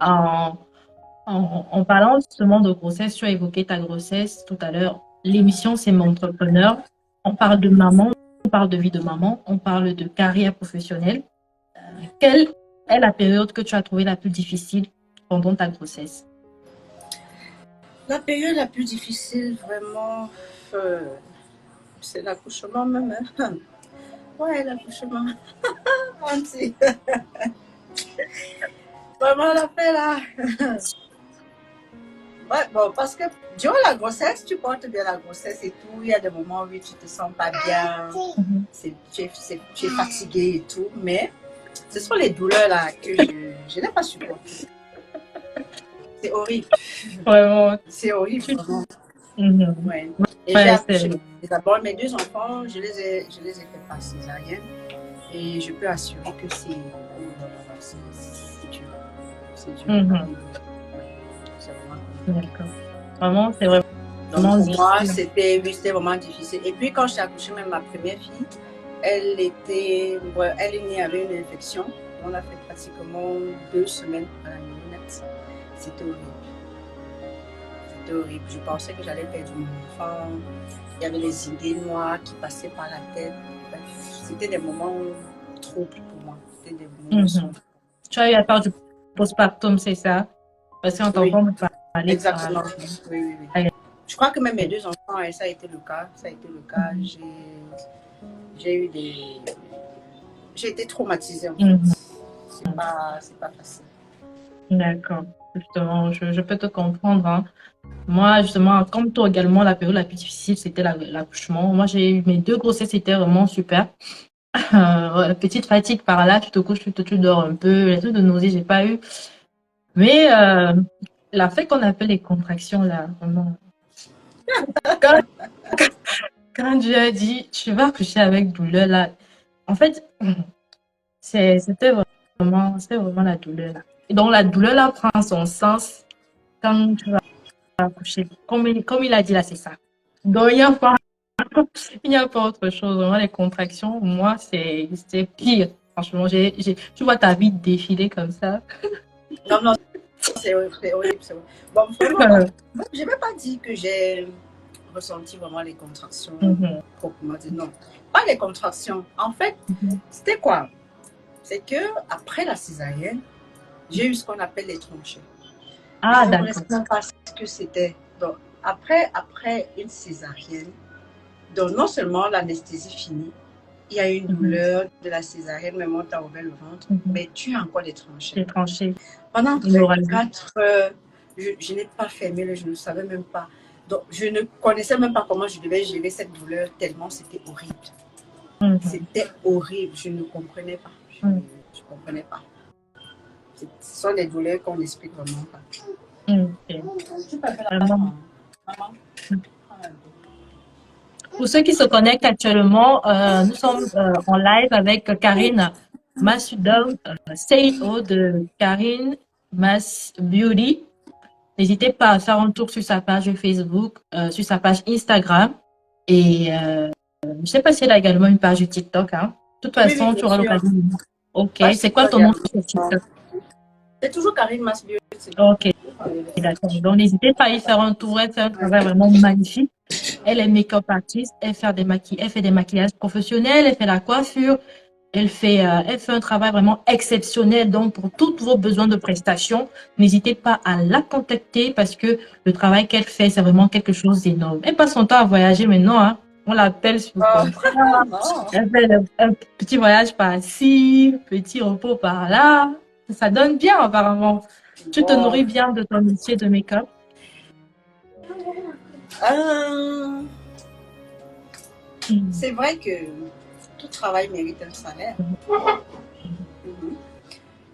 En, en parlant justement de grossesse, tu as évoqué ta grossesse tout à l'heure. L'émission, c'est Mon Entrepreneur. On parle de maman, on parle de vie de maman, on parle de carrière professionnelle. Quelle est la période que tu as trouvée la plus difficile pendant ta grossesse? La période la plus difficile, vraiment, euh, c'est l'accouchement même. Hein. Ouais, l'accouchement. Anti. Vraiment, la paix là. Ouais, bon, parce que durant la grossesse, tu portes bien la grossesse et tout. Il y a des moments où tu te sens pas bien, Mhm. tu es fatigué et tout. Mais ce sont les douleurs là que je n'ai pas supporté. C'est horrible. Vraiment. C'est horrible, Tu... vraiment. Mhm. Ouais. Et j'ai Ouais, accouché. D'abord, mes deux enfants, je les ai fait par césarienne. Et je peux assurer que c'est dur. C'est dur. mhm. C'est vraiment. D'accord. Vraiment, c'est Donc vraiment pour moi, difficile. c'était vraiment difficile. Et puis quand j'ai accouché même ma première fille, elle est née avec une infection. On a fait pratiquement 2 semaines à la néonate. C'était horrible. C'était horrible. Je pensais que j'allais perdre mon enfant. Il y avait les idées noires qui passaient par la tête. Bref, c'était des moments troubles pour moi. C'était des moments Mhm. sombres. Tu as eu à part du postpartum, c'est ça? Parce qu'on Oui, t'entend me parler exactement. Oui, oui, oui. Je crois que même mes deux enfants, ça a été le cas. Ça a été le cas. Mhm. J'ai eu des. J'ai été traumatisée en fait. Mhm. C'est pas facile. D'accord. Justement, je peux te comprendre, hein. Moi, justement, comme toi également, la période la plus difficile, c'était l'accouchement. Moi, j'ai eu mes deux grossesses, c'était vraiment super. Ouais, petite fatigue par là, tu te couches, tu dors un peu. Les trucs de nausée, j'ai pas eu. Mais la fait qu'on appelle les contractions, là, vraiment. Quand, quand Dieu a dit, tu vas accoucher avec douleur, là, en fait, c'était vraiment la douleur, là. Et donc, la douleur, là, prend son sens quand tu vas accoucher. Comme il a dit, là, c'est ça. Donc, il n'y a pas autre chose. Vraiment, les contractions, moi, c'est pire. Franchement, tu vois ta vie défiler comme ça. Non, non, c'est horrible, c'est horrible, c'est horrible. Bon, vraiment, bon, je ne vais pas dire que j'ai ressenti vraiment les contractions Mhm, proprement dit. Non, pas les contractions. En fait, mhm. c'était quoi? C'est que après la césarienne, j'ai eu ce qu'on appelle les tranchées. Ah, Je ne connaissais d'accord. même pas ce que c'était. Donc, après une césarienne, donc non seulement l'anesthésie finit, il y a une Mhm, douleur de la césarienne, même on t'a ouvert le ventre, mhm. mais tu as encore des tranchées. J'ai tranché. Pendant L'hémorragie. 24 heures, je n'ai pas fermé le, je ne savais même pas. Donc, je ne connaissais même pas comment je devais gérer cette douleur, tellement c'était horrible. Mhm, C'était horrible, je ne comprenais pas. mhm, Je ne comprenais pas. Ce sont des douleurs qu'on n'explique vraiment pas. mhm. Ok. Tu peux faire la Vraiment. maman. Maman, Pour ceux qui se connectent actuellement, nous sommes en live avec Karine Masudal, CEO de Karine Mas Beauty. N'hésitez pas à faire un tour sur sa page Facebook, sur sa page Instagram. Et je ne sais pas si elle a également une page TikTok, hein. De toute oui, oui, façon, tu bien auras sûr. l'occasion de... Ok. Pas C'est quoi TikTok, ton nom sur TikTok? c'est toujours Karine Masbio. Ok, d'accord. Donc, n'hésitez pas à y faire un tour. Elle fait un travail vraiment magnifique. Elle est make-up artiste. Elle fait des maquillages professionnels. Elle fait la coiffure. Elle fait un travail vraiment exceptionnel. Donc, pour tous vos besoins de prestations, n'hésitez pas à la contacter parce que le travail qu'elle fait, c'est vraiment quelque chose d'énorme. Elle passe son temps à voyager maintenant, hein. On l'appelle sur le contrat. Non. Elle fait un petit voyage par-ci, petit repos par-là. Ça donne bien, apparemment. Tu te Bon. nourris bien de ton métier de make-up. Euh, Mhm. c'est vrai que tout travail mérite un salaire. Mhm.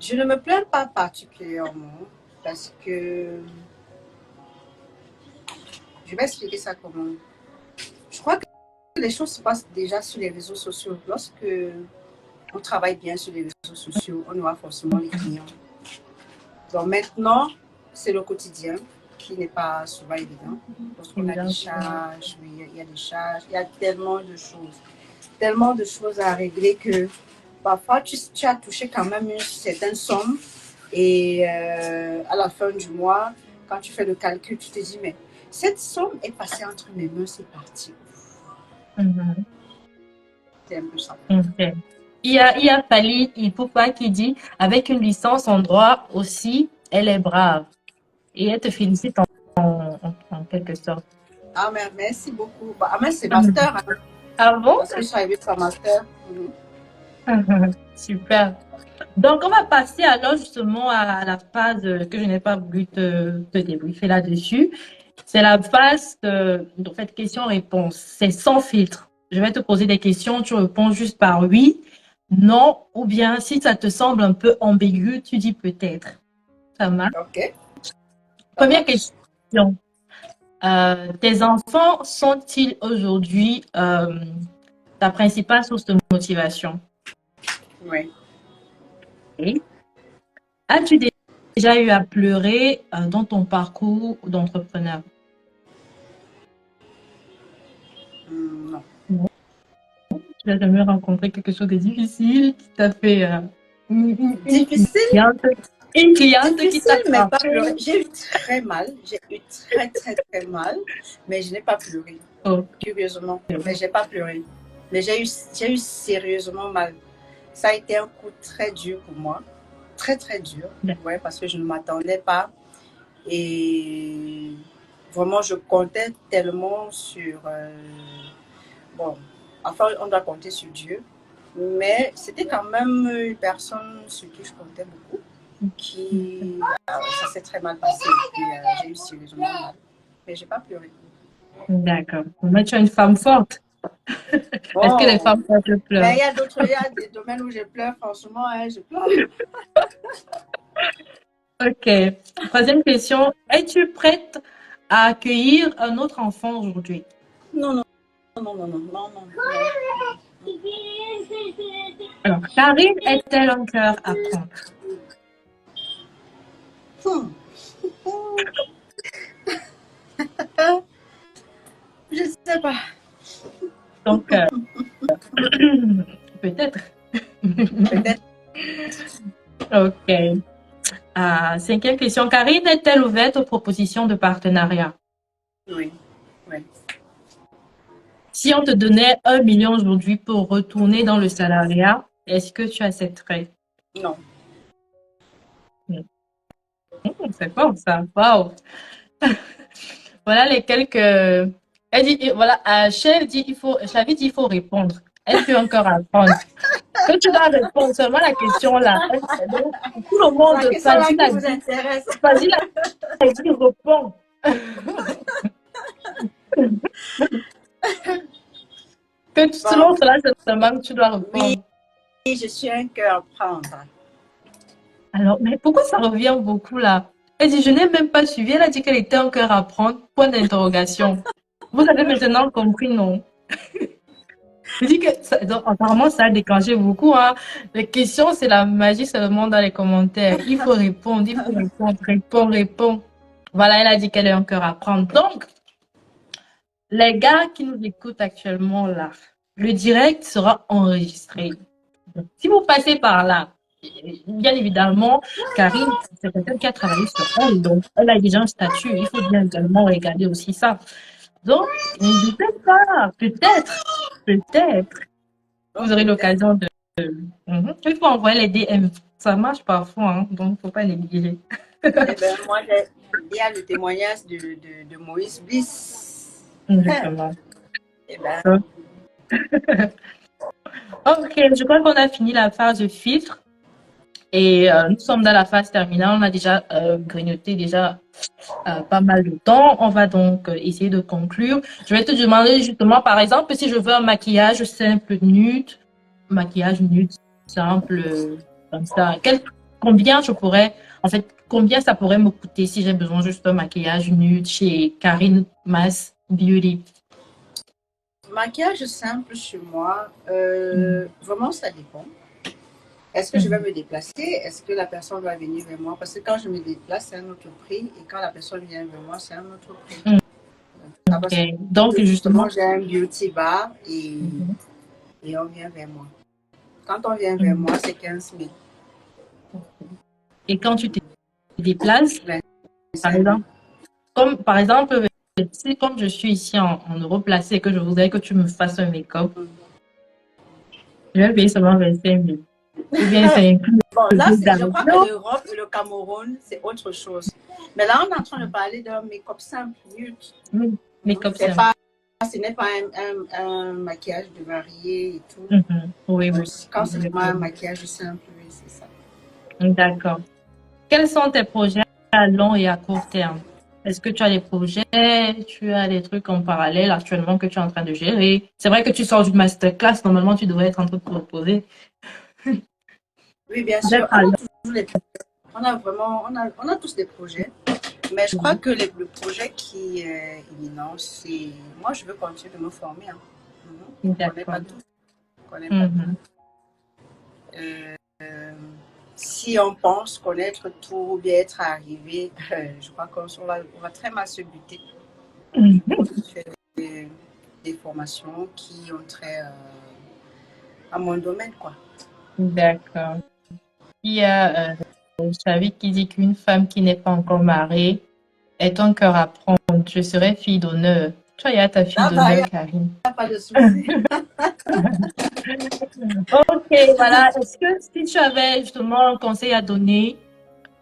Je ne me plains pas particulièrement parce que je vais expliquer ça comment. Je crois que les choses se passent déjà sur les réseaux sociaux. Lorsque on travaille bien sur les réseaux sociaux, on aura forcément les clients. Donc maintenant, c'est le quotidien qui n'est pas souvent évident. Lorsqu'on a des Évidemment. charges, oui, il y a des charges, il y a tellement de choses à régler que parfois tu as touché quand même une certaine somme Et à la fin du mois, quand tu fais le calcul, tu te dis, mais cette somme est passée entre mes mains, c'est parti. Mhm. C'est un peu ça. Ok. Il y a Fally Ipupa qui dit, avec une licence en droit aussi, elle est brave. Et elle te félicite en quelque sorte. Ah, mais merci beaucoup. Bah, mais c'est Mhm. master, hein, Ah bon? parce que je suis arrivée sur master. Mhm. Super. Donc, on va passer alors justement à la phase que je n'ai pas voulu te débriefer là-dessus. C'est la phase de fait, question-réponse. C'est sans filtre. Je vais te poser des questions, tu réponds juste par oui, non, ou bien si ça te semble un peu ambigu, tu dis peut-être. Ça marche? Ok, ça Première marche. question. Tes enfants sont-ils aujourd'hui ta principale source de motivation? Oui. Oui. As-tu déjà eu à pleurer dans ton parcours d'entrepreneur? Non. Non. Tu n'as jamais rencontré quelque chose de difficile qui t'a fait une Difficile, cliente qui t'a difficile, mais pas frappé? pleurer. J'ai eu très mal. J'ai eu très, très, très mal, mais je n'ai pas pleuré, Ok. curieusement. Mais j'ai pas pleuré. Mais j'ai eu sérieusement mal. Ça a été un coup très dur pour moi. Très, très dur. Ouais, parce que je ne m'attendais pas. Et vraiment, je comptais tellement sur. Bon, enfin, on doit compter sur Dieu. Mais c'était quand même une personne sur qui je comptais beaucoup. Qui. Ça s'est très mal passé. Et puis, j'ai eu sérieusement mal. Mais j'ai pas pleuré. D'accord. Mais tu es une femme forte. Est-ce que les Bon. femmes fortes Mais pleurent? il y a des domaines où je pleure, franchement, hein, je pleure. Ok. Troisième question. Es-tu prête à accueillir un autre enfant aujourd'hui? Non, non, non, non, non, non, non. Alors, Karine est-elle un cœur à prendre? Hmm. Je ne sais pas. Donc, peut-être. Peut-être. Ok. Cinquième question. Karine est-elle ouverte aux propositions de partenariat? Oui. Oui. Si on te donnait 1 million aujourd'hui pour retourner dans le salariat, est-ce que tu accepterais? Non. C'est fort ça. Waouh. Voilà les quelques. Elle dit, voilà, Cher dit, Chavie dit, il faut répondre. Elle peut encore apprendre. Que tu dois répondre seulement la question là. Donc, tout le C'est la monde, question là qui vous intéresse. Fazil a dit, répond. Que selon Bon, cela, je te demande, tu dois oui, répondre. je suis un cœur prendre. Alors, mais pourquoi ça revient beaucoup là? Elle dit, je n'ai même pas suivi. Elle a dit qu'elle était encore à prendre. Point d'interrogation. Vous avez maintenant compris, non? Je dis que donc, apparemment, ça a déclenché beaucoup. Hein. Les questions, c'est la magie seulement dans les commentaires. Il faut répondre, il faut répondre, répondre, répondre. Voilà, elle a dit qu'elle est encore à prendre. Donc, les gars qui nous écoutent actuellement là, le direct sera enregistré. Donc, si vous passez par là, bien évidemment, Karine, c'est quelqu'un qui a travaillé sur elle, donc elle a déjà un statut. Il faut bien également regarder aussi ça. Donc, n'hésitez pas, peut-être, Oh, vous aurez peut-être. l'occasion de. Mhm. Il faut envoyer les DM. Ça marche parfois, hein, donc il ne faut pas négliger. Eh bien, moi, il y a le témoignage de Moïse Bliss. Justement. Eh bien, Ok, je crois qu'on a fini la phase de filtre. Et nous sommes dans la phase terminale. On a déjà grignoté déjà pas mal de temps. On va donc essayer de conclure. Je vais te demander justement, par exemple, si je veux un maquillage simple nude, maquillage nude simple, comme ça, combien je pourrais, en fait, combien ça pourrait me coûter si j'ai besoin juste d'un maquillage nude chez Karine Mas Beauty? maquillage simple chez moi, Mhm. vraiment, ça dépend. Est-ce que je vais Mhm. me déplacer? Est-ce que la personne va venir vers moi? Parce que quand je me déplace, c'est un autre prix. Et quand la personne vient vers moi, c'est un autre prix. Ça Ok. passe. Donc, Justement, justement, j'ai un beauty bar mhm. et on vient vers moi. Quand on vient vers Mhm. moi, c'est 15 000. Et quand tu te déplaces, par 25 000. exemple, par exemple, si comme je suis ici en Europe placée et que je voudrais que tu me fasses un make-up, je vais payer seulement 25 000. Ou bien ça inclut Bon, le là, billet je crois que d'avion. l'Europe et le Cameroun, c'est autre chose. Mais là, on est en train de parler d'un make-up simple, nude. Oui, make-up C'est simple. pas, ce n'est pas un maquillage de mariée et tout. Oui, oui. Quand c'est vraiment un maquillage simple, oui, c'est ça. D'accord. Quels sont tes projets à long et à court terme? Est-ce que tu as des projets, tu as des trucs en parallèle actuellement que tu es en train de gérer? C'est vrai que tu sors d'une masterclass, normalement tu devrais être en train de te reposer. Oui, bien sûr. Peut-être On à a long. toujours les on a vraiment, on a tous des projets. Mais je crois que le projet qui est imminent, c'est moi, je veux continuer de me former. Hein. On ne connaît pas D'accord. tout. On connaît pas tout. Mhm. Euh, si on pense connaître tout ou bien être arrivé, je crois on va très mal se buter. Je compte faire des formations qui ont trait à mon domaine, quoi. D'accord. Il y a Xavi qui dit qu'une femme qui n'est pas encore mariée est un cœur à prendre. Je serai fille d'honneur. Toi, il y a ta fille Là, il n'y d'honneur, a Karine. pas de souci. Ok, voilà. Est-ce que si tu avais justement un conseil à donner,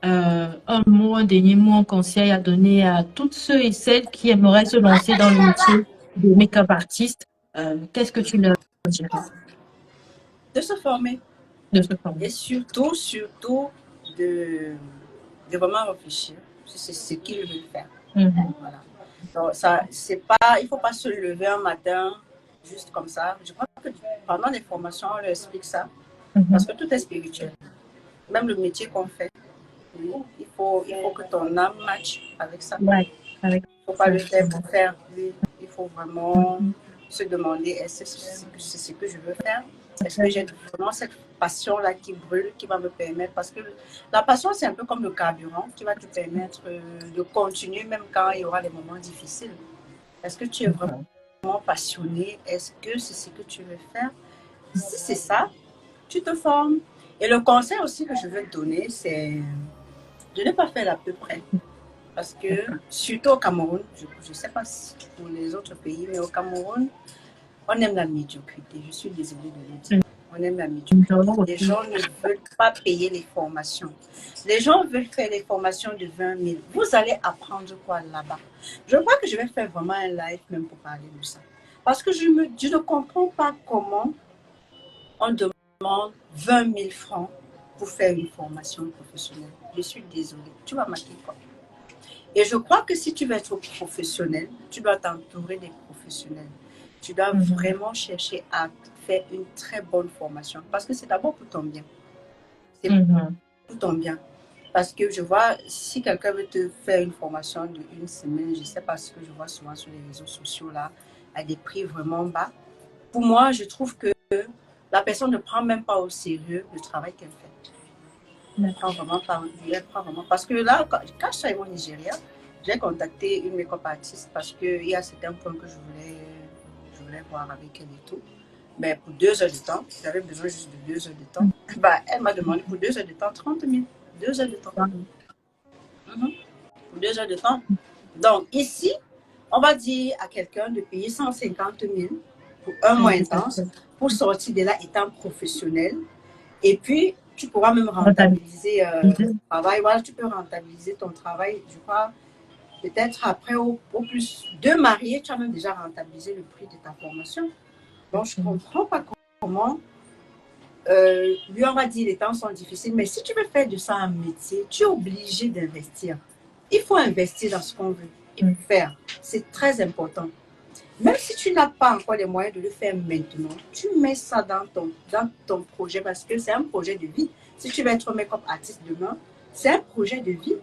un mot, un dernier mot, un conseil à donner à toutes ceux et celles qui aimeraient se lancer dans le métier de make-up artiste, qu'est-ce que tu leur dirais De se former. de ce format? Et surtout, de, de vraiment réfléchir si c'est ce qu'ils veulent faire. Mhm, Voilà. Donc, ça, c'est pas, il ne faut pas se lever un matin juste comme ça. Je crois que pendant les formations, on leur explique ça. Parce mhm. que tout est spirituel. Même le métier qu'on fait, oui, il faut que ton âme matche avec ça. Ouais, avec Il ne faut pas ça, le faire justement. pour faire. Oui. Il faut vraiment Mhm. se demander est-ce que c'est ce que je veux faire? Est-ce que j'ai vraiment cette passion-là qui brûle, qui va me permettre? Parce que la passion, c'est un peu comme le carburant qui va te permettre de continuer même quand il y aura des moments difficiles. Est-ce que tu es vraiment passionné? Est-ce que c'est ce que tu veux faire? Si c'est ça, tu te formes. Et le conseil aussi que je veux te donner, c'est de ne pas faire à peu près. Parce que, surtout au Cameroun, je ne sais pas si pour les autres pays, mais au Cameroun, on aime la médiocrité. Je suis désolée de le dire. On aime la médiocrité. Nous Les aussi. gens ne veulent pas payer les formations. Les gens veulent faire les formations de 20 000. Vous allez apprendre quoi là-bas? Je crois que je vais faire vraiment un live même pour parler de ça. Parce que je ne comprends pas comment on demande 20 000 francs pour faire une formation professionnelle. Je suis désolée. Tu vas m'acheter quoi? Et je crois que si tu veux être professionnel, tu dois t'entourer des professionnels. Tu dois Mhm, vraiment chercher à faire une très bonne formation. Parce que c'est d'abord pour ton bien. C'est mhm. pour ton bien. Parce que je vois, si quelqu'un veut te faire une formation de une semaine, je ne sais pas ce que je vois souvent sur les réseaux sociaux là, à des prix vraiment bas. Pour moi, je trouve que la personne ne prend même pas au sérieux le travail qu'elle fait. Elle prend vraiment pas, elle prend vraiment. Parce que là, quand je suis arrivée au Nigeria, j'ai contacté une make-up artiste parce qu'il y a certains points que je voulais voir avec elle et tout. Mais pour 2 heures de temps, j'avais besoin juste de 2 heures de temps. Bah, elle m'a demandé pour 2 heures de temps 30 000. 2 heures de temps. Pour 2 heures de temps. Donc, ici, on va dire à quelqu'un de payer 150 000 pour un mois intense pour sortir de là étant professionnel. Et puis, tu pourras même rentabiliser ton travail. Voilà, tu peux rentabiliser ton travail, je crois, peut-être après, au plus deux mariés, tu as même déjà rentabilisé le prix de ta formation. Donc, je ne comprends pas comment, lui, on va dire, les temps sont difficiles, mais si tu veux faire de ça un métier, tu es obligé d'investir. Il faut investir dans ce qu'on veut faire. C'est très important. Même si tu n'as pas encore les moyens de le faire maintenant, tu mets ça dans ton projet parce que c'est un projet de vie. Si tu veux être make-up artiste demain, c'est un projet de vie.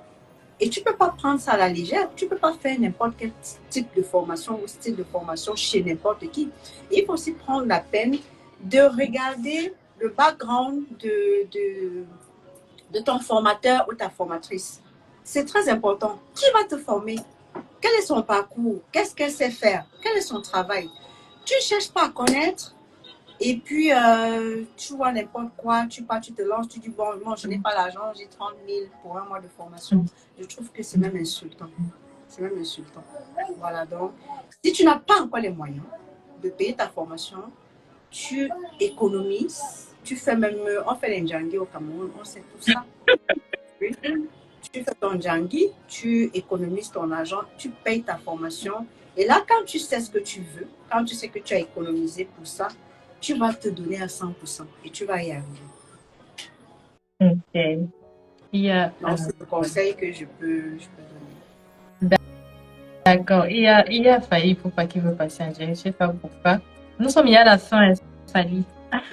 Et tu ne peux pas prendre ça à la légère. Tu ne peux pas faire n'importe quel type de formation ou style de formation chez n'importe qui. Il faut aussi prendre la peine de regarder le background de ton formateur ou ta formatrice. C'est très important. Qui va te former? Quel est son parcours? Qu'est-ce qu'elle sait faire? Quel est son travail? Tu ne cherches pas à connaître Et puis, tu vois n'importe quoi, tu pars, tu te lances, tu dis, bon, moi, je n'ai pas l'argent, j'ai 30 000 pour un mois de formation. Je trouve que c'est même insultant. C'est même insultant. Voilà, donc, si tu n'as pas encore les moyens de payer ta formation, tu économises, tu fais même, on fait les Ndjangi au Cameroun, on sait tout ça. Oui. Tu fais ton Ndjangi, tu économises ton argent, tu payes ta formation. Et là, quand tu sais ce que tu veux, quand tu sais que tu as économisé pour ça, tu vas te donner à 100% et tu vas y arriver. Ok. Donc, c'est le conseil que je peux donner. D'accord. Il a failli pour pas qu'il veut passer en direct. Je sais pas pourquoi. Nous sommes à la fin, Fali.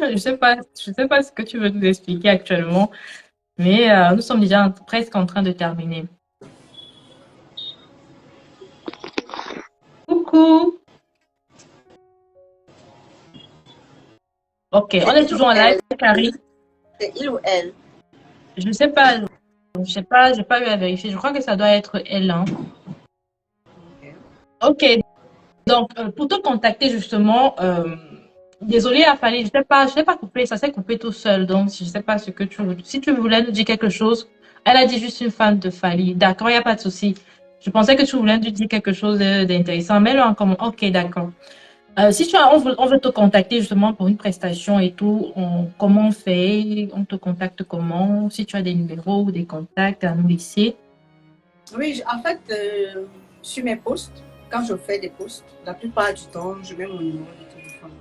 Je sais pas ce que tu veux nous expliquer actuellement, mais nous sommes déjà presque en train de terminer. Coucou. Ok, on est toujours en live, Carrie. C'est il ou elle? Je sais pas, j'ai pas eu à vérifier. Je crois que ça doit être elle, hein. Ok, donc pour te contacter justement, désolée, Afali, je t'ai pas coupé, ça s'est coupé tout seul. Donc je sais pas ce que si tu voulais nous dire quelque chose. Elle a dit juste une fan de Fali. D'accord, il n'y a pas de souci. Je pensais que tu voulais nous dire quelque chose d'intéressant. Mets-le en comment. Ok, d'accord. Si tu as, on veut te contacter justement pour une prestation et tout, comment on fait? On te contacte comment? Si tu as des numéros ou des contacts à nous laisser. Oui, en fait, sur mes posts, quand je fais des posts, la plupart du temps, je mets mon numéro de téléphone.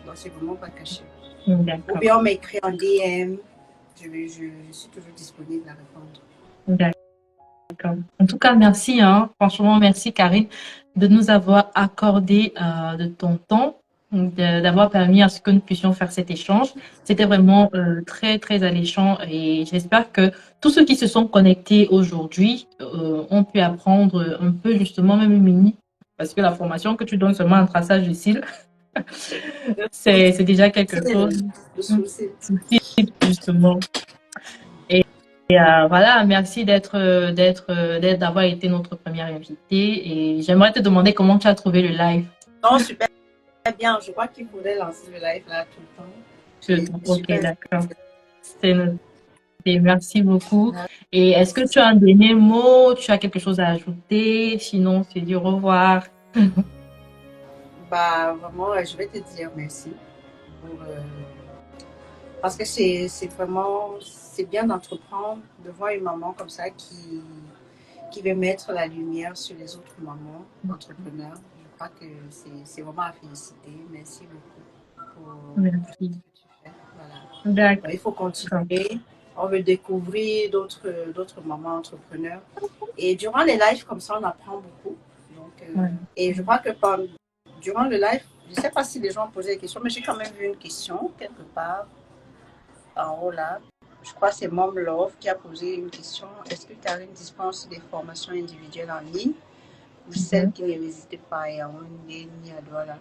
Donc, c'est vraiment pas caché. Ou bien on m'écrit en DM, je suis toujours disponible à répondre. D'accord. En tout cas, merci, hein. Franchement, merci, Karine, de nous avoir accordé de ton temps, d'avoir permis à ce que nous puissions faire cet échange. C'était vraiment très, très alléchant et j'espère que tous ceux qui se sont connectés aujourd'hui ont pu apprendre un peu, justement, même une mini, parce que la formation que tu donnes seulement en traçage de cils, c'est déjà quelque chose. Justement. Voilà, merci d'avoir été notre première invitée. Et j'aimerais te demander comment tu as trouvé le live. Non, super bien. Je crois qu'il faudrait lancer le live là tout le temps. Ok, d'accord. C'est noté. Merci beaucoup. Et est-ce que tu as un dernier mot? Tu as quelque chose à ajouter? Sinon, c'est du au revoir. Bah, vraiment, je vais te dire merci. Parce que c'est vraiment, c'est bien d'entreprendre, de voir une maman comme ça qui veut mettre la lumière sur les autres mamans entrepreneurs. Je crois que c'est vraiment à féliciter. Merci beaucoup pour Merci. ce que tu fais. Voilà. D'accord. Il faut continuer. On veut découvrir d'autres mamans entrepreneurs. Et durant les lives comme ça, on apprend beaucoup. Donc, et je crois que durant le live, je ne sais pas si les gens ont posé des questions, mais j'ai quand même vu une question quelque part en haut là. Je crois que c'est Mom Love qui a posé une question. Est-ce que Karine dispense des formations individuelles en ligne ou celles qui ne résident pas à Yaoundé ni à Douala?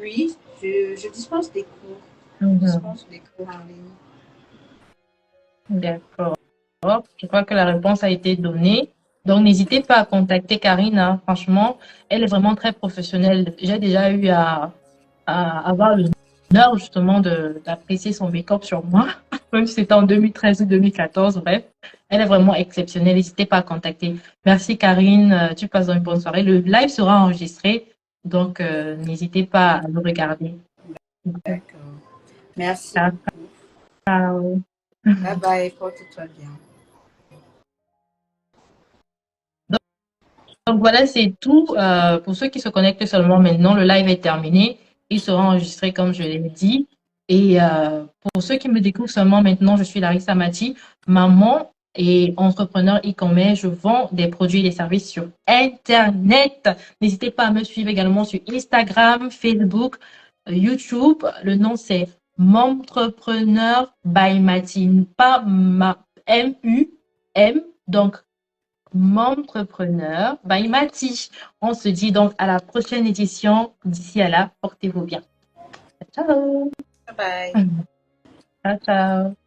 Oui, je dispense des cours. Je dispense des cours en ligne. D'accord. Je crois que la réponse a été donnée. Donc, n'hésitez pas à contacter Karine, hein. Franchement, elle est vraiment très professionnelle. J'ai déjà eu à avoir l'honneur justement d'apprécier son make-up sur moi, même si c'était en 2013 ou 2014. Bref, elle est vraiment exceptionnelle. N'hésitez pas à contacter. Merci Karine. Tu passes une bonne soirée. Le live sera enregistré, donc n'hésitez pas à le regarder. D'accord. Merci Ciao. beaucoup. Ciao. Bye bye. Porte-toi bien. Donc voilà, c'est tout. Pour ceux qui se connectent seulement maintenant, le live est terminé. Il sera enregistré comme je l'ai dit. Et pour ceux qui me découvrent seulement maintenant, je suis Larissa Mati, maman et entrepreneur e-commerce. Je vends des produits et des services sur Internet. N'hésitez pas à me suivre également sur Instagram, Facebook, YouTube. Le nom c'est Momtrepreneur by Mati, pas M-U-M. Donc Momtrepreneur by Mati. On se dit donc à la prochaine édition. D'ici à là, portez-vous bien. Ciao. Bye bye. Ciao, ciao.